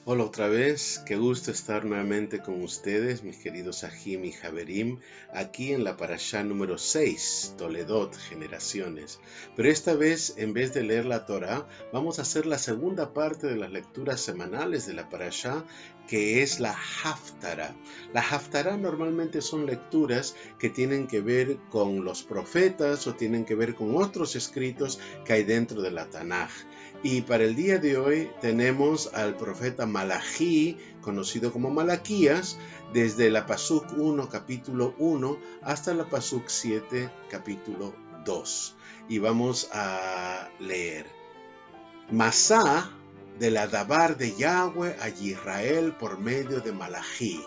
Hola otra vez, qué gusto estar nuevamente con ustedes, mis queridos Ajim y Javerim, aquí en la Parashá número 6, Toledot, Generaciones. Pero esta vez, en vez de leer la Torá, vamos a hacer la segunda parte de las lecturas semanales de la Parashá, que es la Haftará. La Haftará normalmente son lecturas que tienen que ver con los profetas o tienen que ver con otros escritos que hay dentro de la Tanaj. Y para el día de hoy tenemos al profeta Malají, conocido como Malaquías, desde la Pasuk 1, capítulo 1, hasta la Pasuk 7, capítulo 2. Y vamos a leer. Masá de la Dabar de Yahweh a Israel por medio de Malají.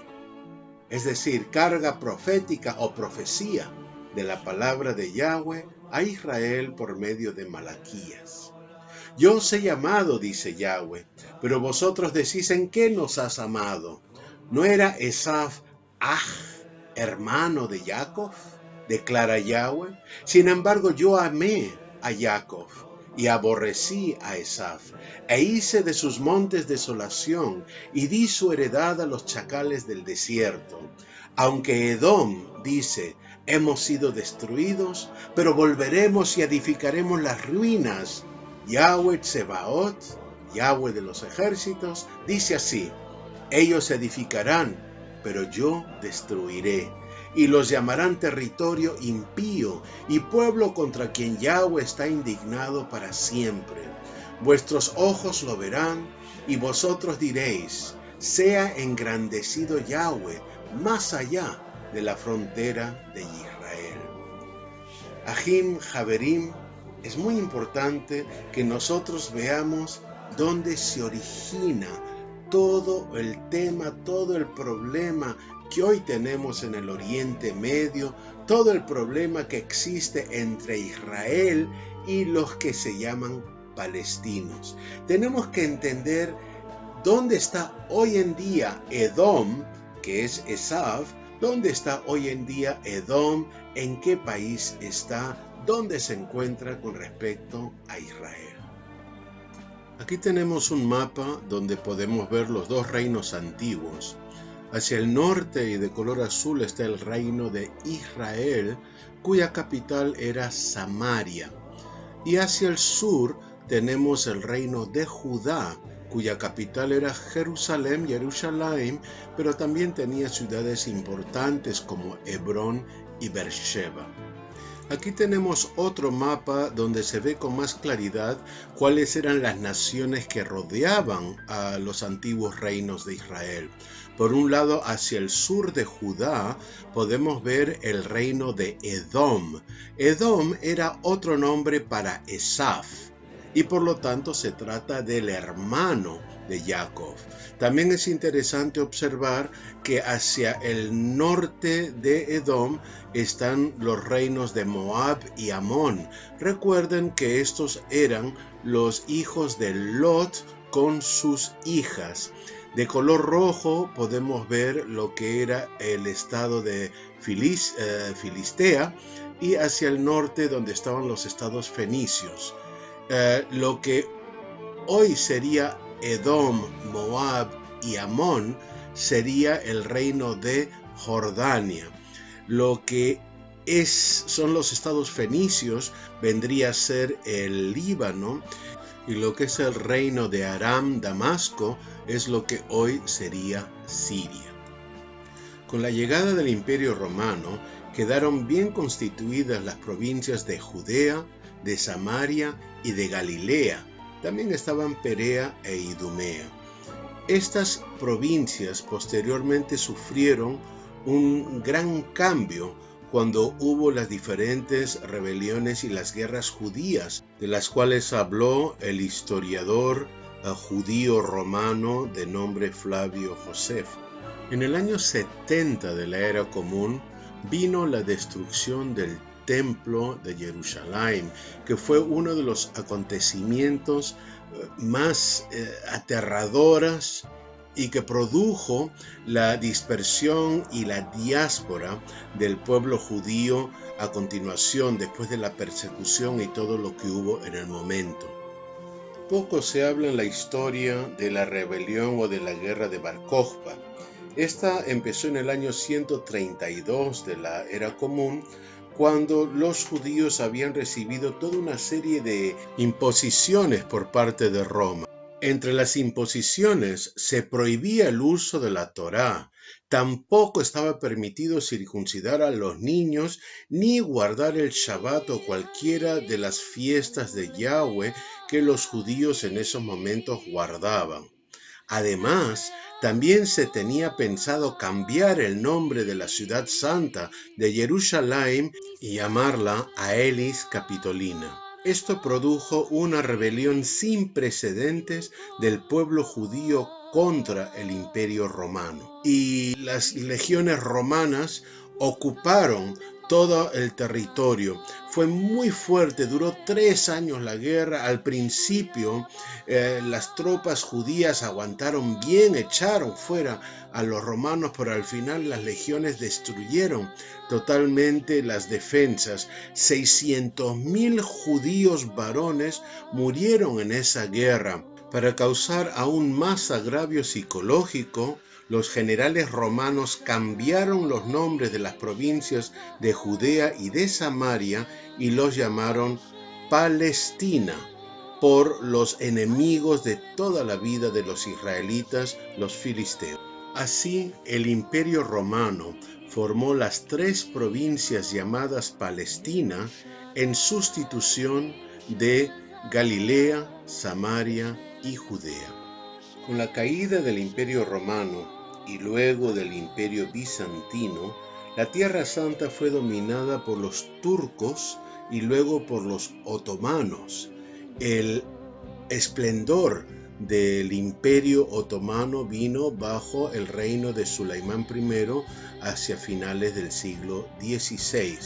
Es decir, carga profética o profecía de la palabra de Yahweh a Israel por medio de Malaquías. Yo os he llamado, dice Yahweh, pero vosotros decís, ¿en qué nos has amado? ¿No era Esaf, hermano de Jacob? Declara Yahweh. Sin embargo, yo amé a Jacob y aborrecí a Esaf, e hice de sus montes desolación, y di su heredad a los chacales del desierto. Aunque Edom dice, hemos sido destruidos, pero volveremos y edificaremos las ruinas. Yahweh Tsebaot, Yahweh de los ejércitos, dice así: ellos edificarán, pero yo destruiré, y los llamarán territorio impío y pueblo contra quien Yahweh está indignado para siempre. Vuestros ojos lo verán, y vosotros diréis: sea engrandecido Yahweh más allá de la frontera de Israel. Ajim, Javerim, es muy importante que nosotros veamos dónde se origina todo el tema, todo el problema que hoy tenemos en el Oriente Medio, todo el problema que existe entre Israel y los que se llaman palestinos. Tenemos que entender dónde está hoy en día Edom, que es Esav, dónde está hoy en día Edom, en qué país está, dónde se encuentra con respecto a Israel. Aquí tenemos un mapa donde podemos ver los dos reinos antiguos. Hacia el norte y de color azul está el reino de Israel, cuya capital era Samaria. Y hacia el sur tenemos el reino de Judá, cuya capital era Jerusalén, pero también tenía ciudades importantes como Hebrón y Beersheba. Aquí tenemos otro mapa donde se ve con más claridad cuáles eran las naciones que rodeaban a los antiguos reinos de Israel. Por un lado, hacia el sur de Judá, podemos ver el reino de Edom. Edom era otro nombre para Esaf, y por lo tanto se trata del hermano de Jacob. También es interesante observar que hacia el norte de Edom están los reinos de Moab y Amón. Recuerden que estos eran los hijos de Lot con sus hijas. De color rojo podemos ver lo que era el estado de Filistea, y hacia el norte donde estaban los estados fenicios. Lo que hoy sería Edom, Moab y Amón sería el reino de Jordania. Lo que son los estados fenicios vendría a ser el Líbano, y lo que es el reino de Aram, Damasco, es lo que hoy sería Siria. Con la llegada del Imperio Romano quedaron bien constituidas las provincias de Judea, de Samaria y de Galilea. También estaban Perea e Idumea. Estas provincias posteriormente sufrieron un gran cambio cuando hubo las diferentes rebeliones y las guerras judías, de las cuales habló el historiador judío romano de nombre Flavio Josefo. En el año 70 de la era común vino la destrucción del templo de Jerusalén, que fue uno de los acontecimientos más aterradores y que produjo la dispersión y la diáspora del pueblo judío a continuación, después de la persecución y todo lo que hubo en el momento. poco se habla en la historia de la rebelión o de la guerra de Bar Kokhba. Esta empezó en el año 132 de la Era Común, cuando los judíos habían recibido toda una serie de imposiciones por parte de Roma. Entre las imposiciones se prohibía el uso de la Torá, tampoco estaba permitido circuncidar a los niños ni guardar el Shabbat o cualquiera de las fiestas de Yahweh que los judíos en esos momentos guardaban. Además, también se tenía pensado cambiar el nombre de la ciudad santa de Jerusalén y llamarla Aelis Capitolina. Esto produjo una rebelión sin precedentes del pueblo judío contra el Imperio Romano. Y las legiones romanas ocuparon todo el territorio. Fue muy fuerte, duró 3 años la guerra. Al principio las tropas judías aguantaron bien, echaron fuera a los romanos, pero al final las legiones destruyeron totalmente las defensas. 600.000 judíos varones murieron en esa guerra. Para causar aún más agravio psicológico, los generales romanos cambiaron los nombres de las provincias de Judea y de Samaria y los llamaron Palestina, por los enemigos de toda la vida de los israelitas, los filisteos. Así, el Imperio Romano formó las 3 provincias llamadas Palestina en sustitución de Galilea, Samaria y Judea. Con la caída del Imperio Romano y luego del Imperio Bizantino, la Tierra Santa fue dominada por los turcos y luego por los otomanos. El esplendor del Imperio Otomano vino bajo el reino de Suleimán I hacia finales del siglo XVI.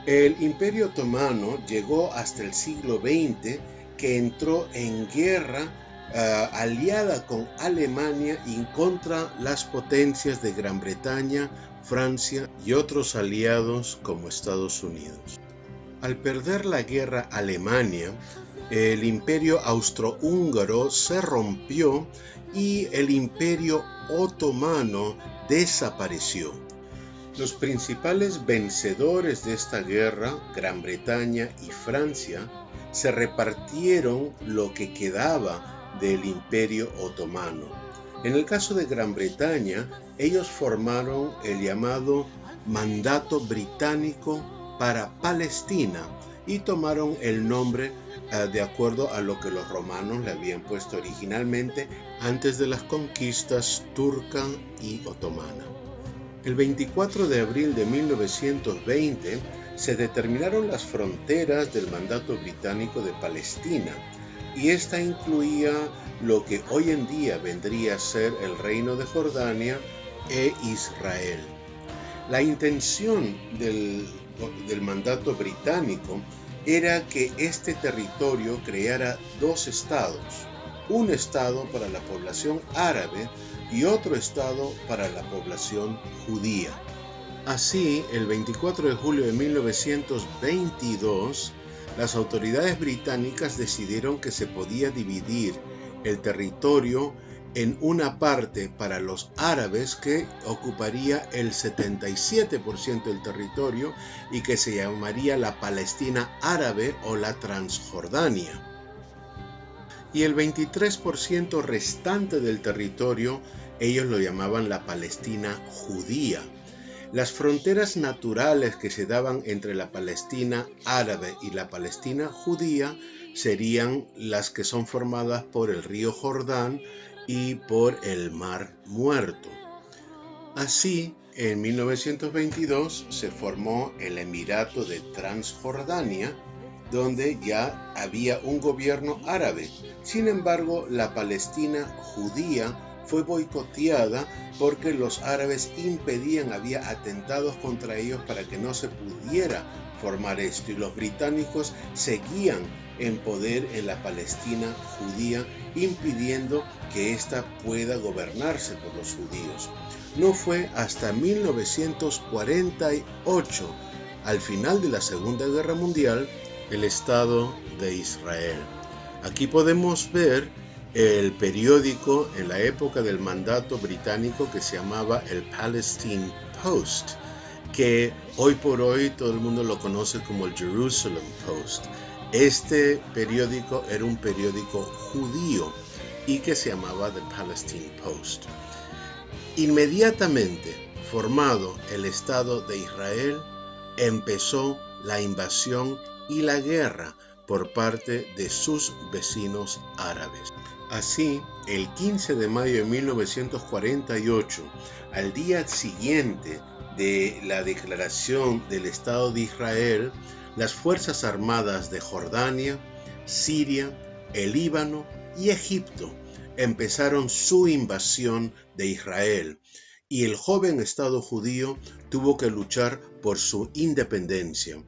El Imperio Otomano llegó hasta el siglo XX, que entró en guerra aliada con Alemania y contra las potencias de Gran Bretaña, Francia y otros aliados como Estados Unidos. Al perder la guerra Alemania, el Imperio Austrohúngaro se rompió y el Imperio Otomano desapareció. Los principales vencedores de esta guerra, Gran Bretaña y Francia, se repartieron lo que quedaba del Imperio Otomano. En el caso de Gran Bretaña, ellos formaron el llamado Mandato Británico para Palestina y tomaron el nombre de acuerdo a lo que los romanos le habían puesto originalmente antes de las conquistas turca y otomana. El 24 de abril de 1920 se determinaron las fronteras del Mandato Británico de Palestina, y esta incluía lo que hoy en día vendría a ser el Reino de Jordania e Israel. La intención del mandato británico era que este territorio creara 2 estados, un estado para la población árabe y otro estado para la población judía. Así, el 24 de julio de 1922, las autoridades británicas decidieron que se podía dividir el territorio en una parte para los árabes, que ocuparía el 77% del territorio y que se llamaría la Palestina árabe o la Transjordania. Y el 23% restante del territorio ellos lo llamaban la Palestina judía. Las fronteras naturales que se daban entre la Palestina árabe y la Palestina judía serían las que son formadas por el río Jordán y por el Mar Muerto. Así, en 1922 se formó el Emirato de Transjordania, donde ya había un gobierno árabe. Sin embargo, la Palestina judía fue boicoteada porque los árabes impedían, había atentados contra ellos para que no se pudiera formar esto, y los británicos seguían en poder en la Palestina judía, impidiendo que ésta pueda gobernarse por los judíos. No fue hasta 1948, al final de la Segunda Guerra Mundial, el Estado de Israel. Aquí podemos ver el periódico en la época del mandato británico que se llamaba el Palestine Post, que hoy por hoy todo el mundo lo conoce como el Jerusalem Post. Este periódico era un periódico judío y que se llamaba The Palestine Post. Inmediatamente formado el Estado de Israel, empezó la invasión y la guerra por parte de sus vecinos árabes. Así, el 15 de mayo de 1948, al día siguiente de la declaración del Estado de Israel, las Fuerzas Armadas de Jordania, Siria, el Líbano y Egipto empezaron su invasión de Israel, y el joven Estado judío tuvo que luchar por su independencia.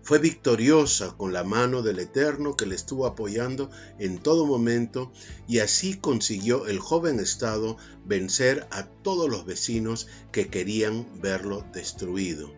Fue victoriosa con la mano del Eterno que le estuvo apoyando en todo momento, y así consiguió el joven Estado vencer a todos los vecinos que querían verlo destruido.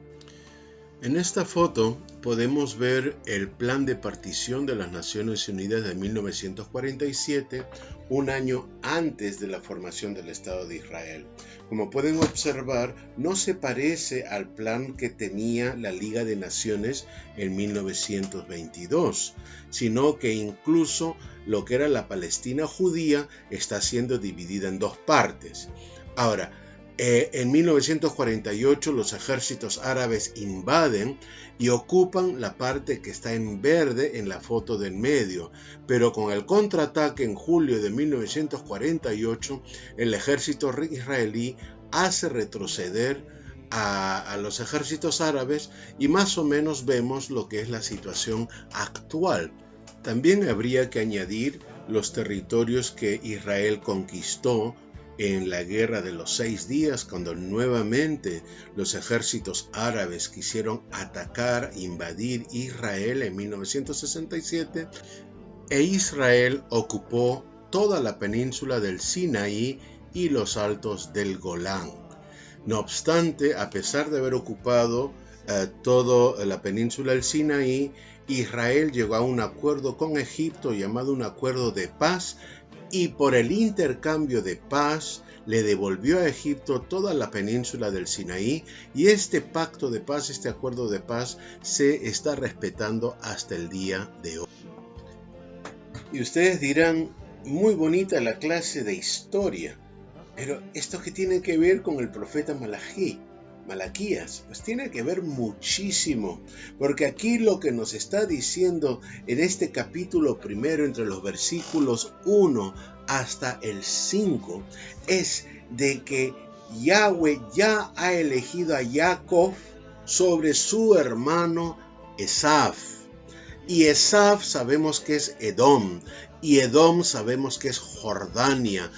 En esta foto podemos ver el plan de partición de las Naciones Unidas de 1947, un año antes de la formación del Estado de Israel. Como pueden observar, no se parece al plan que tenía la Liga de Naciones en 1922, sino que incluso lo que era la Palestina judía está siendo dividida en dos partes. Ahora, en 1948 los ejércitos árabes invaden y ocupan la parte que está en verde en la foto del medio, pero con el contraataque en julio de 1948 el ejército israelí hace retroceder a los ejércitos árabes, y más o menos vemos lo que es la situación actual. También habría que añadir los territorios que Israel conquistó en la Guerra de los 6 días, cuando nuevamente los ejércitos árabes quisieron atacar, invadir Israel en 1967, e Israel ocupó toda la península del Sinaí y los altos del Golán. No obstante, a pesar de haber ocupado toda la península del Sinaí, Israel llegó a un acuerdo con Egipto llamado un acuerdo de paz, y por el intercambio de paz le devolvió a Egipto toda la península del Sinaí, y este pacto de paz, este acuerdo de paz, se está respetando hasta el día de hoy. Y ustedes dirán, muy bonita la clase de historia, pero ¿esto qué tiene que ver con el profeta Malaquías? Pues tiene que ver muchísimo, porque aquí lo que nos está diciendo en este capítulo primero, entre los versículos 1 hasta el 5, es de que Yahweh ya ha elegido a Jacob sobre su hermano Esaf. Y Esaf sabemos que es Edom, y Edom sabemos que es Jordania,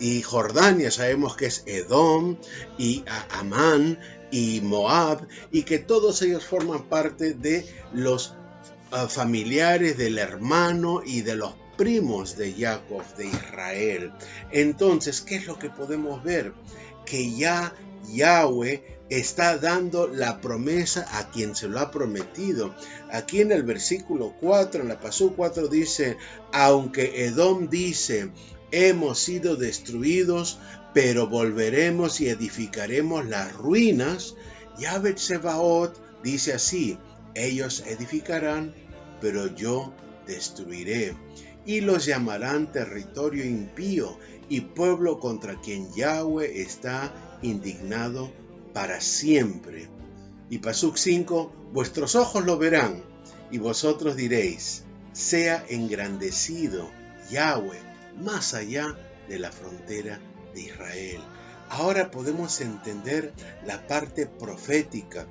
y Jordania sabemos que es Edom y Amán y Moab, y que todos ellos forman parte de los familiares del hermano y de los primos de Jacob, de Israel. Entonces, ¿qué es lo que podemos ver? Que ya Yahweh está dando la promesa a quien se lo ha prometido. Aquí en el versículo 4, en la Pasú 4 dice, aunque Edom dice, hemos sido destruidos, pero volveremos y edificaremos las ruinas, Yahweh Tsebaot dice así, ellos edificarán, pero yo destruiré, y los llamarán territorio impío y pueblo contra quien Yahweh está indignado para siempre. Y Pasuk 5, vuestros ojos lo verán, y vosotros diréis, sea engrandecido Yahweh más allá de la frontera de Israel. Ahora podemos entender la parte profética.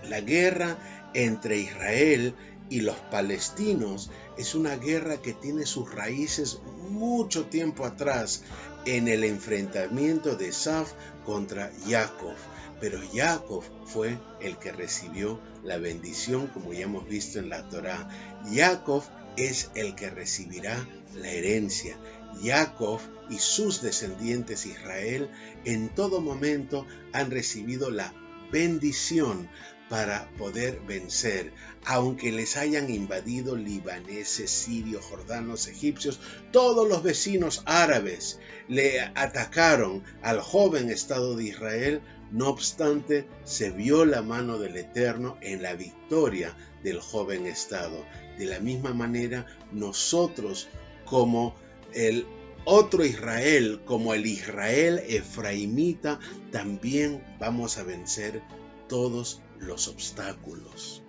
La guerra entre Israel y los palestinos es una guerra que tiene sus raíces mucho tiempo atrás en el enfrentamiento de Esaf contra Jacob. Pero Jacob fue el que recibió la bendición, como ya hemos visto en la Torá. Jacob es el que recibirá la herencia. Jacob y sus descendientes Israel en todo momento han recibido la bendición para poder vencer. Aunque les hayan invadido libaneses, sirios, jordanos, egipcios, todos los vecinos árabes le atacaron al joven Estado de Israel, no obstante, se vio la mano del Eterno en la victoria del joven Estado. De la misma manera, nosotros como el otro Israel, como el Israel efraimita, también vamos a vencer todos los obstáculos.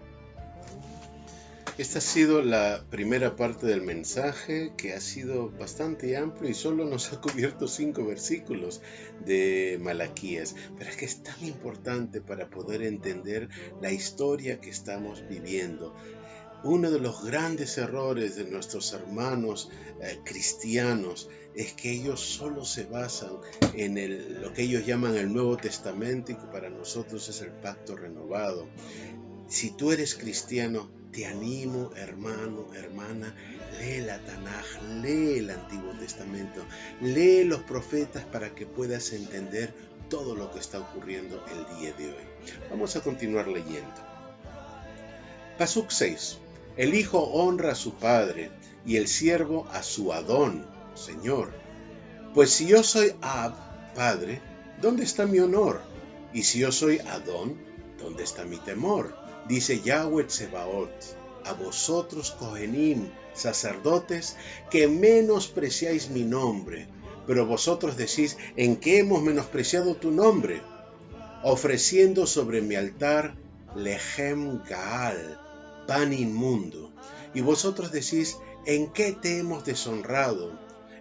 Esta ha sido la primera parte del mensaje, que ha sido bastante amplio y solo nos ha cubierto 5 versículos de Malaquías. Pero es que es tan importante para poder entender la historia que estamos viviendo. Uno de los grandes errores de nuestros hermanos cristianos es que ellos solo se basan en lo que ellos llaman el Nuevo Testamento, y que para nosotros es el pacto renovado. Si tú eres cristiano, te animo, hermano, hermana, lee la Tanaj, lee el Antiguo Testamento, lee los profetas para que puedas entender todo lo que está ocurriendo el día de hoy. Vamos a continuar leyendo. Pasuk 6. El hijo honra a su padre y el siervo a su Adón, Señor. Pues si yo soy Ab, padre, ¿dónde está mi honor? Y si yo soy Adón, ¿dónde está mi temor? Dice Yahweh Tsebaot, a vosotros Kohenim, sacerdotes, que menospreciáis mi nombre, pero vosotros decís, ¿en qué hemos menospreciado tu nombre? Ofreciendo sobre mi altar Lehem Gaal, pan inmundo. Y vosotros decís, ¿en qué te hemos deshonrado?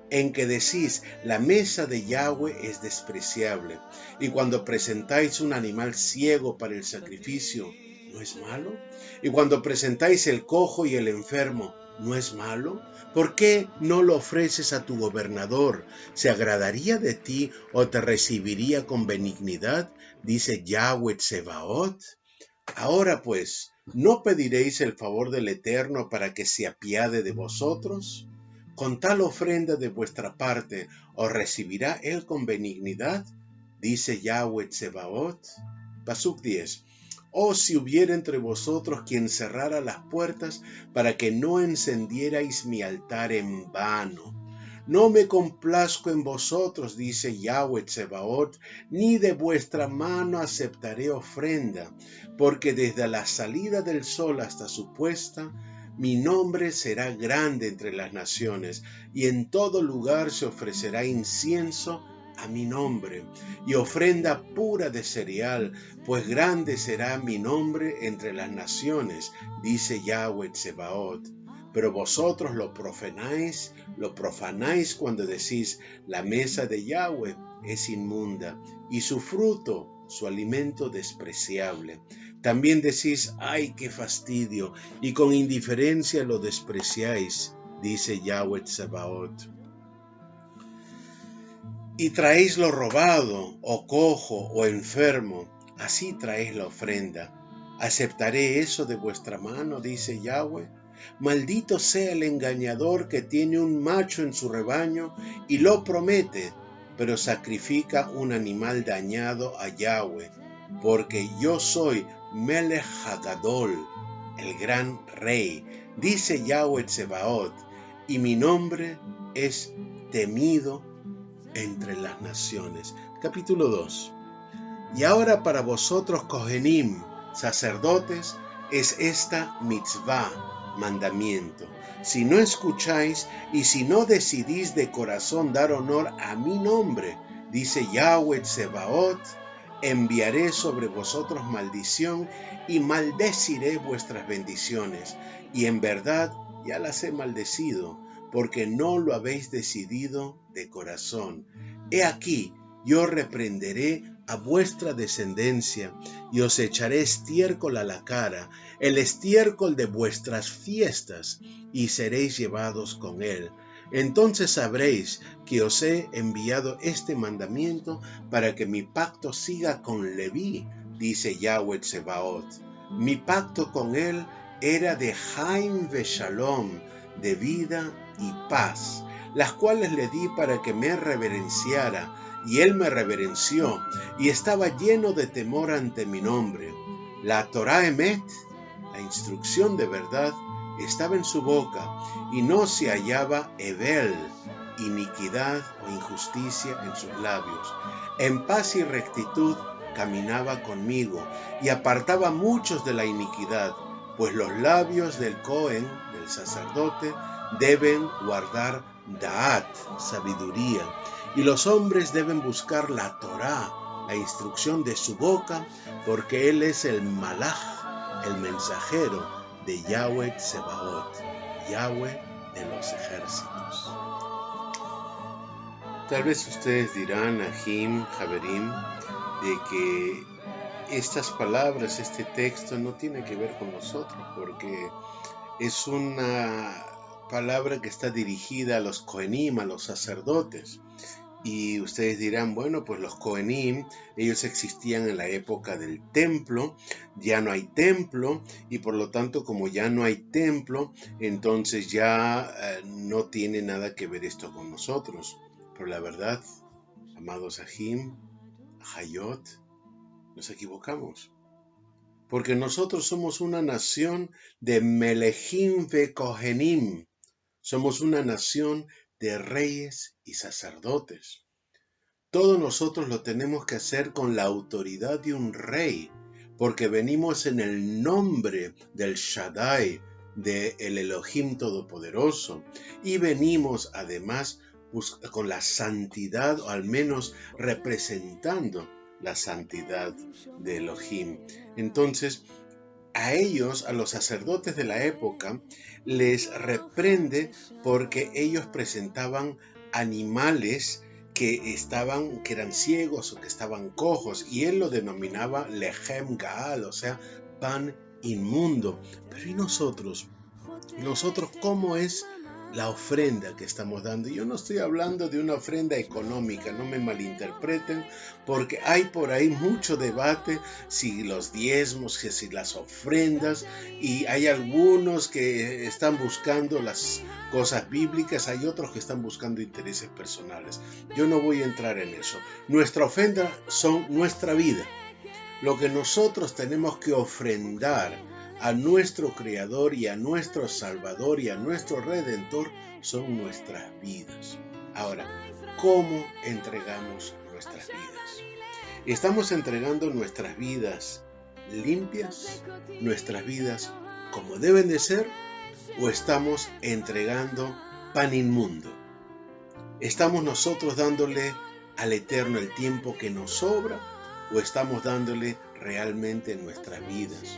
En que decís, la mesa de Yahweh es despreciable. Y cuando presentáis un animal ciego para el sacrificio, ¿no es malo? Y cuando presentáis el cojo y el enfermo, ¿no es malo? ¿Por qué no lo ofreces a tu gobernador? ¿Se agradaría de ti o te recibiría con benignidad? Dice Yahweh Tsebaot. Ahora pues, ¿no pediréis el favor del Eterno para que se apiade de vosotros? Con tal ofrenda de vuestra parte, ¿os recibirá él con benignidad? Dice Yahweh Tsebaot. Pasuk 10. Oh, si hubiera entre vosotros quien cerrara las puertas para que no encendierais mi altar en vano. No me complazco en vosotros, dice Yahweh Tsebaot, ni de vuestra mano aceptaré ofrenda, porque desde la salida del sol hasta su puesta, mi nombre será grande entre las naciones, y en todo lugar se ofrecerá incienso a mi nombre, y ofrenda pura de cereal, pues grande será mi nombre entre las naciones, dice Yahweh Tsebaot. Pero vosotros lo profanáis cuando decís, la mesa de Yahweh es inmunda, y su fruto, su alimento despreciable. También decís, ¡ay, qué fastidio! Y con indiferencia lo despreciáis, dice Yahweh Tsebaot. Y traéis lo robado, o cojo, o enfermo, así traéis la ofrenda. ¿Aceptaré eso de vuestra mano? Dice Yahweh. Maldito sea el engañador que tiene un macho en su rebaño y lo promete, pero sacrifica un animal dañado a Yahweh, porque yo soy Melech Hagadol, el gran rey, dice Yahweh Tsebaot, y mi nombre es temido entre las naciones. Capítulo 2. Y ahora para vosotros Kohenim, sacerdotes, es esta mitzvah, mandamiento. Si no escucháis y si no decidís de corazón dar honor a mi nombre, dice Yahweh Tsebaot, enviaré sobre vosotros maldición y maldeciré vuestras bendiciones. Y en verdad ya las he maldecido, porque no lo habéis decidido de corazón. He aquí, yo reprenderé a vuestra descendencia y os echaré estiércol a la cara, el estiércol de vuestras fiestas, y seréis llevados con él. Entonces sabréis que os he enviado este mandamiento para que mi pacto siga con Leví, dice Yahweh Tsebaot. Mi pacto con él era de Haim ve Shalom, de vida y paz, las cuales le di para que me reverenciara, y él me reverenció, y estaba lleno de temor ante mi nombre. La Torah Emet, la instrucción de verdad, estaba en su boca, y no se hallaba Evel, iniquidad o injusticia en sus labios. En paz y rectitud caminaba conmigo, y apartaba muchos de la iniquidad, pues los labios del Cohen, del sacerdote, deben guardar Da'at, sabiduría, y los hombres deben buscar la Torá, la instrucción de su boca, porque él es el Malach, el mensajero de Yahweh Tsebaot, Yahweh de los ejércitos. Tal vez ustedes dirán, Ahim, Haverim, de que estas palabras, este texto no tiene que ver con nosotros, porque es una palabra que está dirigida a los Kohenim, a los sacerdotes. Y ustedes dirán, bueno, pues los Kohenim, ellos existían en la época del templo, ya no hay templo, y por lo tanto, como ya no hay templo, entonces ya no tiene nada que ver esto con nosotros. Pero la verdad, amados Ahim, Hayot, nos equivocamos. Porque nosotros somos una nación de Melechim ve Kohenim. Somos una nación de reyes y sacerdotes. Todo nosotros lo tenemos que hacer con la autoridad de un rey, porque venimos en el nombre del Shaddai, del Elohim Todopoderoso, y venimos además con la santidad, o al menos representando la santidad de Elohim. Entonces, a ellos, a los sacerdotes de la época, les reprende porque ellos presentaban animales que eran ciegos o que estaban cojos, y él lo denominaba Lechem Gaal, o sea, pan inmundo. Pero ¿y nosotros? ¿Nosotros cómo es la ofrenda que estamos dando? Yo no estoy hablando de una ofrenda económica, no me malinterpreten, porque hay por ahí mucho debate si los diezmos, si las ofrendas, y hay algunos que están buscando las cosas bíblicas, hay otros que están buscando intereses personales. Yo no voy a entrar en eso. Nuestra ofrenda son nuestra vida. Lo que nosotros tenemos que ofrendar a nuestro Creador y a nuestro Salvador y a nuestro Redentor son nuestras vidas. Ahora, ¿cómo entregamos nuestras vidas? ¿Estamos entregando nuestras vidas limpias, nuestras vidas como deben de ser, o estamos entregando pan inmundo? ¿Estamos nosotros dándole al Eterno el tiempo que nos sobra, o estamos dándole realmente nuestras vidas?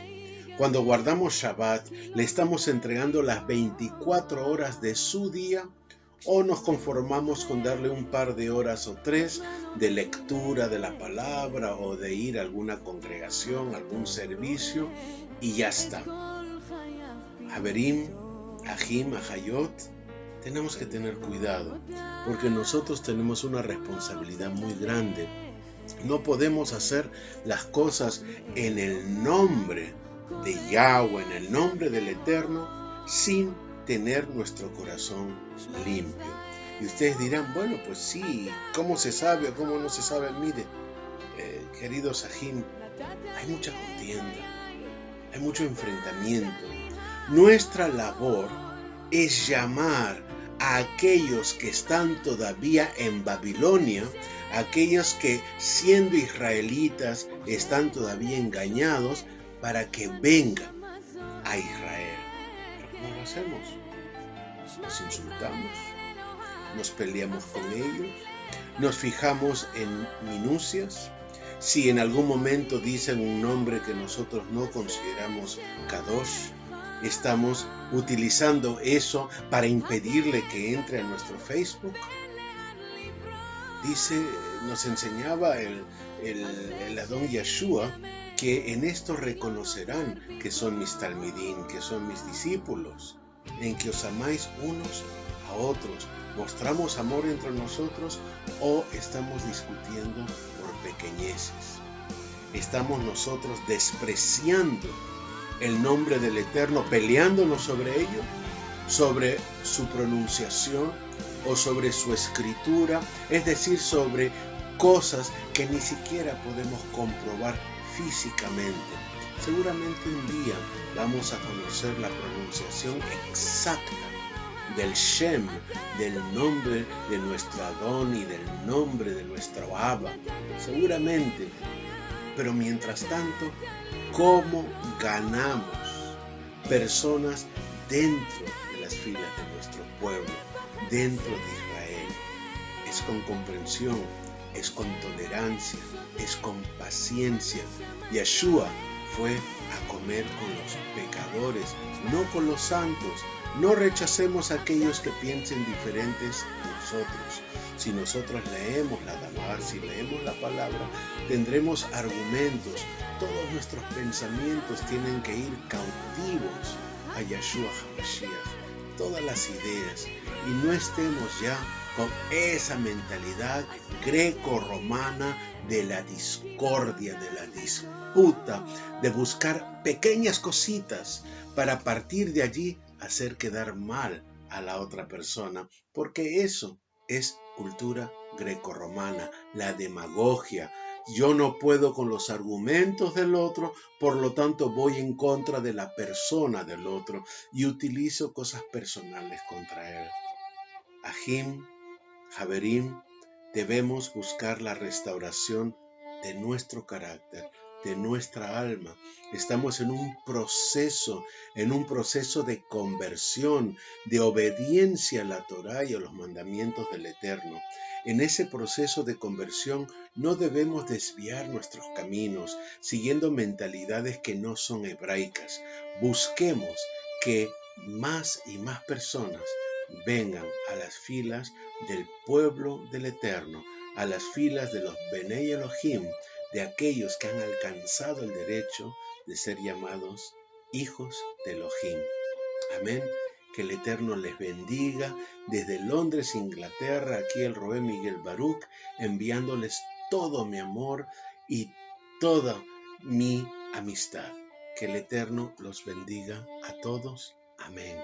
Cuando guardamos Shabbat, ¿le estamos entregando las 24 horas de su día, o nos conformamos con darle un par de horas o 3 de lectura de la palabra, o de ir a alguna congregación, algún servicio, y ya está? Haverim, Ahim, Ahayot, tenemos que tener cuidado, porque nosotros tenemos una responsabilidad muy grande. No podemos hacer las cosas en el nombre de Yahweh, en el nombre del Eterno, sin tener nuestro corazón limpio. Y ustedes dirán, bueno, pues sí, ¿cómo se sabe o cómo no se sabe? Mire, queridos Ahim, hay mucha contienda, hay mucho enfrentamiento. Nuestra labor es llamar a aquellos que están todavía en Babilonia, aquellos que siendo israelitas están todavía engañados, para que vengan a Israel. Pero ¿cómo lo hacemos? Nos insultamos, nos peleamos con ellos, nos fijamos en minucias. Si en algún momento dicen un nombre que nosotros no consideramos Kadosh, estamos utilizando eso para impedirle que entre a nuestro Facebook. Nos enseñaba el Adón Yeshua, que en esto reconocerán que son mis talmidín, que son mis discípulos, en que os amáis unos a otros. ¿Mostramos amor entre nosotros o estamos discutiendo por pequeñeces? ¿Estamos nosotros despreciando el nombre del Eterno, peleándonos sobre ello, sobre su pronunciación o sobre su escritura, es decir, sobre cosas que ni siquiera podemos comprobar físicamente. Seguramente un día vamos a conocer la pronunciación exacta del Shem, del nombre de nuestro Adón y del nombre de nuestro Abba. Seguramente. Pero mientras tanto, ¿cómo ganamos personas dentro de las filas de nuestro pueblo, dentro de Israel? Es con comprensión, es con tolerancia, es con paciencia. Yeshua fue a comer con los pecadores, no con los santos. No rechacemos a aquellos que piensen diferentes a nosotros. Si nosotros leemos la Damar, si leemos la palabra, tendremos argumentos. Todos nuestros pensamientos tienen que ir cautivos a Yeshua HaMashiach. Todas las ideas. Y no estemos ya con esa mentalidad greco-romana de la discordia, de la disputa, de buscar pequeñas cositas para partir de allí hacer quedar mal a la otra persona, porque eso es cultura grecorromana, la demagogia. Yo no puedo con los argumentos del otro, por lo tanto voy en contra de la persona del otro y utilizo cosas personales contra él. Ahim, Haverim, debemos buscar la restauración de nuestro carácter, de nuestra alma. Estamos en un proceso de conversión, de obediencia a la Torá y a los mandamientos del Eterno. En ese proceso de conversión no debemos desviar nuestros caminos, siguiendo mentalidades que no son hebraicas. Busquemos que más y más personas vengan a las filas del pueblo del Eterno, a las filas de los Benei Elohim, de aquellos que han alcanzado el derecho de ser llamados hijos de Elohim. Amén. Que el Eterno les bendiga desde Londres, Inglaterra, aquí el Roé Miguel Baruch, enviándoles todo mi amor y toda mi amistad. Que el Eterno los bendiga a todos. Amén.